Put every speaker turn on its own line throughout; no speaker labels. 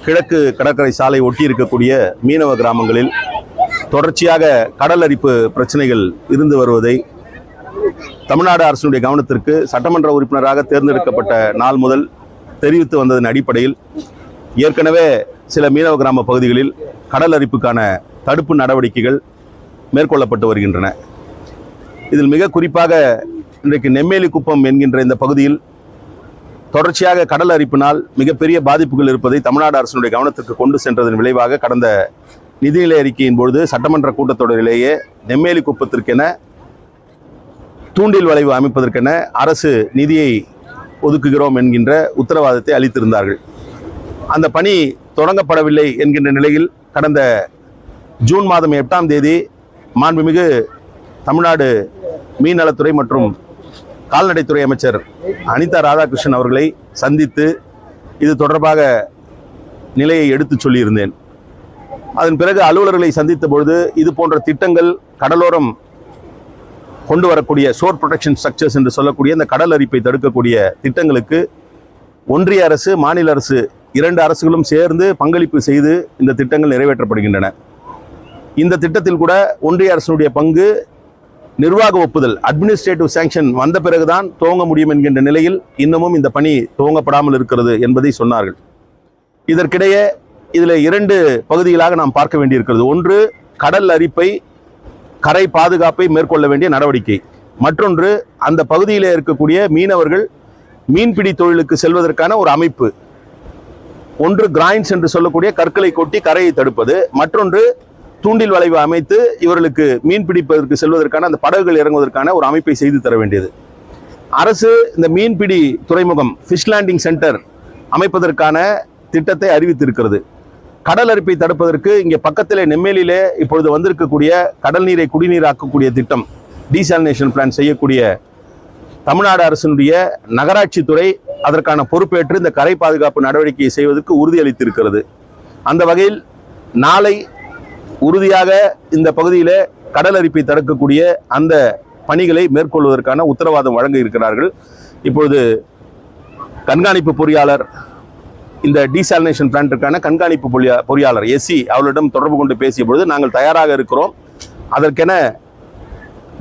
கிழக்கு கடற்கரை சாலை ஒட்டி இருக்கக்கூடிய மீனவ கிராமங்களில் தொடர்ச்சியாக கடல் அரிப்பு பிரச்சனைகள் இருந்து வருவதை தமிழ்நாடு அரசினுடைய கவனத்திற்கு சட்டமன்ற உறுப்பினராக தேர்ந்தெடுக்கப்பட்ட நாள் முதல் தெரிவித்து வந்ததன் அடிப்படையில் ஏற்கனவே சில மீனவ கிராம பகுதிகளில் கடல் அரிப்புக்கான தடுப்பு நடவடிக்கைகள் மேற்கொள்ளப்பட்டு வருகின்றன. இதில் மிக குறிப்பாக இன்றைக்கு நெம்மேலிக்குப்பம் என்கின்ற இந்த பகுதியில் தொடர்ச்சியாக கடல் அரிப்பினால் மிகப்பெரிய பாதிப்புகள் இருப்பதை தமிழ்நாடு அரசினுடைய கவனத்திற்கு கொண்டு சென்றதன் விளைவாக கடந்த நிதிநிலை அறிக்கையின் பொழுது சட்டமன்ற கூட்டத்தொடரிலேயே நெம்மேலிக்குப்பத்திற்கென தூண்டில் வளைவு அமைப்பதற்கென அரசு நிதியை ஒதுக்குகிறோம் என்கின்ற உத்தரவாதத்தை அளித்திருந்தார்கள். அந்த பணி தொடங்கப்படவில்லை என்கின்ற நிலையில் கடந்த ஜூன் மாதம் 8ஆம் தேதி மாண்புமிகு தமிழ்நாடு மீன்நலத்துறை மற்றும் கால்நடைத்துறை அமைச்சர் அனிதா ராதாகிருஷ்ணன் அவர்களை சந்தித்து இது தொடர்பாக நிலையை எடுத்து சொல்லியிருந்தேன். அதன் பிறகு அலுவலர்களை சந்தித்த பொழுது இது போன்ற திட்டங்கள் கடலோரம் கொண்டு வரக்கூடிய ஷோர் ப்ரொடெக்ஷன் ஸ்ட்ரக்சர்ஸ் என்று சொல்லக்கூடிய இந்த கடல் அரிப்பை தடுக்கக்கூடிய திட்டங்களுக்கு ஒன்றிய அரசு மாநில அரசு இரண்டு அரசுகளும் சேர்ந்து பங்களிப்பு செய்து இந்த திட்டங்கள் நிறைவேற்றப்படுகின்றன. இந்த திட்டத்தில் கூட ஒன்றிய அரசினுடைய பங்கு நிர்வாக ஒப்புதல் அட்மினிஸ்ட்ரேட்டிவ் சாங்ஷன் வந்த பிறகுதான் துவங்க முடியும் என்கின்ற நிலையில் இன்னமும் இந்த பணி துவங்கப்படாமல் இருக்கிறது என்பதை சொன்னார்கள். இதற்கிடையே இதில் இரண்டு பகுதிகளாக நாம் பார்க்க வேண்டியிருக்கிறது. ஒன்று கடல் அரிப்பை கரை பாதுகாப்பை மேற்கொள்ள வேண்டிய நடவடிக்கை, மற்றொன்று அந்த பகுதியில் இருக்கக்கூடிய மீனவர்கள் மீன்பிடி தொழிலுக்கு செல்வதற்கான ஒரு அமைப்பு. ஒன்று கிராயின்ஸ் என்று சொல்லக்கூடிய கற்களை கொட்டி கரையை தடுப்பது, மற்றொன்று தூண்டில் வளைவு அமைத்து இவர்களுக்கு மீன் பிடிப்பதற்கு செல்வதற்கான அந்த படகுகள் இறங்குவதற்கான ஒரு அமைப்பை செய்து தர வேண்டியது. அரசு இந்த மீன்பிடி துறைமுகம் ஃபிஷ் லேண்டிங் சென்டர் அமைப்பதற்கான திட்டத்தை அறிவித்திருக்கிறது. கடல் அரிப்பை தடுப்பதற்கு இங்கே பக்கத்திலே நெம்மேலியிலே இப்பொழுது வந்திருக்கக்கூடிய கடல் நீரை குடிநீராக்கக்கூடிய திட்டம் டீசாலினேஷன் பிளான் செய்யக்கூடிய தமிழ்நாடு அரசினுடைய நகராட்சி துறை அதற்கான பொறுப்பேற்று இந்த கரை பாதுகாப்பு நடவடிக்கையை செய்வதற்கு உறுதியளித்திருக்கிறது. அந்த வகையில் நாளை உறுதியாக இந்த பகுதியில் கடல் அரிப்பை தடுக்கக்கூடிய அந்த பணிகளை மேற்கொள்வதற்கான உத்தரவாதம் வழங்க இருக்கிறார்கள். இப்பொழுது கண்காணிப்பு பொறியாளர் இந்த டீசாலினேஷன் பிளான்ட்டுக்கான கண்காணிப்பு பொறியாளர் எஸ்சி அவர்களிடம் தொடர்பு கொண்டு பேசிய பொழுது நாங்கள் தயாராக இருக்கிறோம், அதற்கென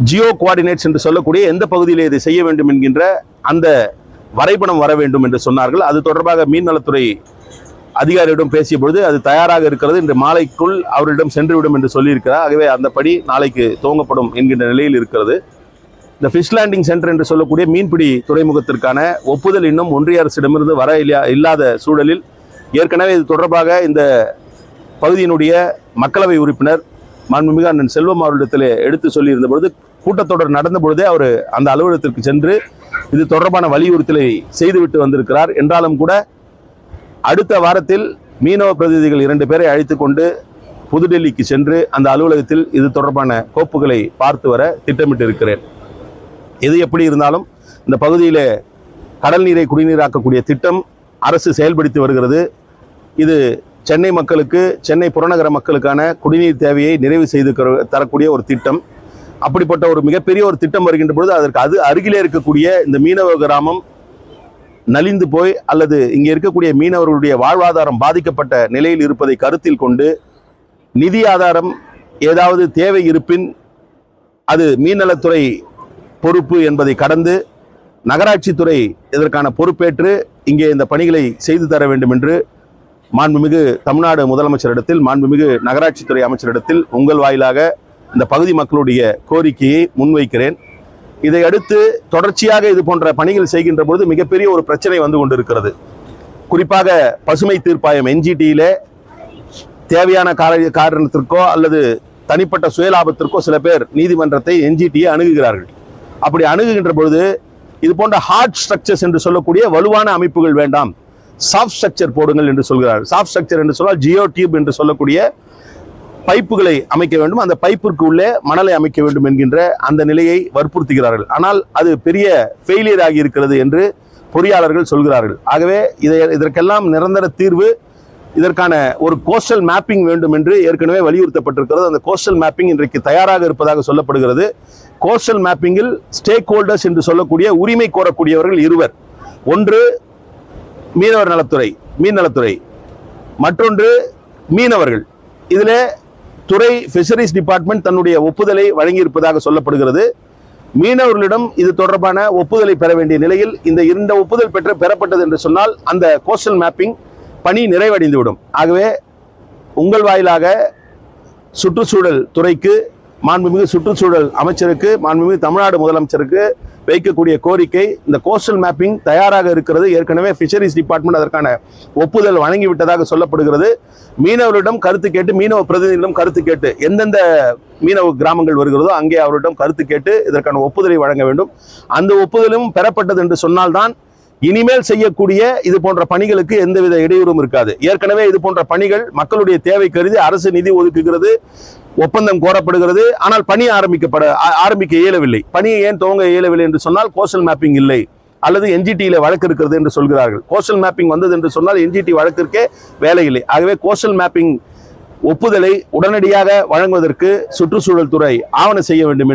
ஜியோ கோஆர்டினேட்ஸ் என்று சொல்லக்கூடிய எந்த பகுதியில் இதை செய்ய வேண்டும் என்கின்ற அந்த வரைபடம் வர வேண்டும் என்று சொன்னார்கள். அது தொடர்பாக மீன்நலத்துறை அதிகாரியிடம் பேசிய பொழுது அது தயாராக இருக்கிறது, இன்று மாலைக்குள் அவரிடம் சென்றுவிடும் என்று சொல்லியிருக்கிறார். ஆகவே அந்த படி நாளைக்கு துவங்கப்படும் என்கின்ற நிலையில் இருக்கிறது. இந்த ஃபிஷ் லேண்டிங் சென்டர் என்று சொல்லக்கூடிய மீன்பிடி துறைமுகத்திற்கான ஒப்புதல் இன்னும் ஒன்றிய அரசிடமிருந்து வர இல்லாத சூழலில் ஏற்கனவே இது தொடர்பாக இந்த பகுதியினுடைய மக்களவை உறுப்பினர் மாண்புமிகு அண்ணன் செல்வம் அவரிடத்தில் எடுத்து சொல்லியிருந்த பொழுது கூட்டத்தொடர் நடந்த பொழுதே அவர் அந்த அலுவலகத்திற்கு சென்று இது தொடர்பான வலியுறுத்தலை செய்துவிட்டு வந்திருக்கிறார். என்றாலும் கூட அடுத்த வாரத்தில் மீனவ பிரதிநிதிகள் 2 பேரை அழைத்து கொண்டு புதுடெல்லிக்கு சென்று அந்த அலுவலகத்தில் இது தொடர்பான கோப்புகளை பார்த்து வர திட்டமிட்டு இருக்கிறேன். எது எப்படி இருந்தாலும் இந்த பகுதியில் கடல் நீரை குடிநீராக்கக்கூடிய திட்டம் அரசு செயல்படுத்தி வருகிறது. இது சென்னை மக்களுக்கு, சென்னை புறநகர மக்களுக்கான குடிநீர் தேவையை நிறைவு செய்து தரக்கூடிய ஒரு திட்டம். அப்படிப்பட்ட ஒரு மிகப்பெரிய ஒரு திட்டம் வருகின்ற பொழுது அதற்கு அருகிலே இருக்கக்கூடிய இந்த மீனவ கிராமம் நலிந்து போய் அல்லது இங்கே இருக்கக்கூடிய மீனவர்களுடைய வாழ்வாதாரம் பாதிக்கப்பட்ட நிலையில் இருப்பதை கருத்தில் கொண்டு நிதி ஆதாரம் ஏதாவது தேவை இருப்பின் அது மீன்நலத்துறை பொறுப்பு என்பதை கடந்து நகராட்சித்துறை இதற்கான பொறுப்பேற்று இங்கே இந்த பணிகளை செய்து தர வேண்டும் என்று மாண்புமிகு தமிழ்நாடு முதலமைச்சரிடத்தில், மாண்புமிகு நகராட்சித்துறை அமைச்சரிடத்தில் உங்கள் வாயிலாக இந்த பகுதி மக்களுடைய கோரிக்கையை முன்வைக்கிறேன். இதை அடுத்து தொடர்ச்சியாக இது போன்ற பணிகள் செய்கின்ற பொழுது மிகப்பெரிய ஒரு பிரச்சனை வந்து கொண்டிருக்கிறது. குறிப்பாக பசுமை தீர்ப்பாயம் என்ஜிடியிலே தேவையான காரணத்திற்கோ அல்லது தனிப்பட்ட சுயலாபத்திற்கோ சில பேர் நீதிமன்றத்தை என்ஜிடியை அணுகுகிறார்கள். அப்படி அணுகுகின்ற பொழுது இது போன்ற ஹார்ட் ஸ்ட்ரக்சர்ஸ் என்று சொல்லக்கூடிய வலுவான அமைப்புகள் வேண்டாம், சாஃப்ட் ஸ்ட்ரக்சர் போடுங்கள் என்று சொல்கிறார்கள். சாஃப்ட் ஸ்ட்ரக்சர் என்று சொன்னால் ஜியோ டியூப் என்று சொல்லக்கூடிய பைப்புகளை அமைக்க வேண்டும், அந்த பைப்பிற்கு உள்ளே மணலை அமைக்க வேண்டும் என்கின்ற அந்த நிலையை வற்புறுத்துகிறார்கள். ஆனால் அது பெரிய ஃபெயிலியர் ஆகி இருக்கிறது என்று பொறியாளர்கள் சொல்கிறார்கள். ஆகவே இதற்கெல்லாம் நிரந்தர தீர்வு, இதற்கான ஒரு கோஸ்டல் மேப்பிங் வேண்டும் என்று ஏற்கனவே வலியுறுத்தப்பட்டிருக்கிறது. அந்த கோஸ்டல் மேப்பிங் இன்றைக்கு தயாராக இருப்பதாக சொல்லப்படுகிறது. கோஸ்டல் மேப்பிங்கில் ஸ்டேக் ஹோல்டர்ஸ் என்று சொல்லக்கூடிய உரிமை கோரக்கூடியவர்கள் இருவர். ஒன்று மீனவர் நலத்துறை, மீன் நலத்துறை, மற்றொன்று மீனவர்கள். இதில் துறை ஃபிஷரிஸ் டிபார்ட்மெண்ட் தன்னுடைய ஒப்புதலை வழங்கியிருப்பதாக சொல்லப்படுகிறது. மீனவர்களிடம் இது தொடர்பான ஒப்புதலை பெற வேண்டிய நிலையில் இந்த ஒப்புதல் பெறப்பட்டது என்று சொன்னால் அந்த கோஸ்டல் மேப்பிங் பணி நிறைவடைந்துவிடும். ஆகவே உங்கள் வாயிலாக சுற்றுச்சூழல் துறைக்கு, மாண்புமிகு சுற்றுச்சூழல் அமைச்சருக்கு, மாண்புமிகு தமிழ்நாடு முதலமைச்சருக்கு வைக்கக்கூடிய கோரிக்கை, இந்த கோஸ்டல் மேப்பிங் தயாராக இருக்கிறது. ஏற்கனவே ஃபிஷரிஸ் டிபார்ட்மெண்ட் அதற்கான ஒப்புதல் வழங்கிவிட்டதாக சொல்லப்படுகிறது. மீனவர்களிடம் கருத்து கேட்டு, மீனவ பிரதிநிதிகளிடம் கருத்து கேட்டு, எந்தெந்த மீனவ கிராமங்கள் வருகிறதோ அங்கே அவர்களிடம் கருத்து கேட்டு இதற்கான ஒப்புதலை வழங்க வேண்டும். அந்த ஒப்புதலும் பெறப்பட்டது என்று சொன்னால்தான் இனிமேல் செய்யக்கூடிய இது போன்ற பணிகளுக்கு எந்தவித இடையூறும் இருக்காது. ஏற்கனவே இது போன்ற பணிகள் மக்களுடைய தேவை கருதி அரசு நிதி ஒதுக்குகிறது, ஒப்பந்தம் கோரப்படுகிறது. ஆனால் பணி ஆரம்பிக்க இயலவில்லை. பணியை ஏன் துவங்க இயலவில்லை என்று சொன்னால் கோஸ்டல் மேப்பிங் இல்லை அல்லது என்ஜிடியில் வழக்கு இருக்கிறது என்று சொல்கிறார்கள். கோஸ்டல் மேப்பிங் வந்தது என்று சொன்னால் என்ஜிடி வழக்கிற்கே வேலை இல்லை. ஆகவே கோஸ்டல் மேப்பிங் ஒப்புதலை உடனடியாக வழங்குவதற்கு சுற்றுச்சூழல் துறை ஆவண செய்ய வேண்டும் என்று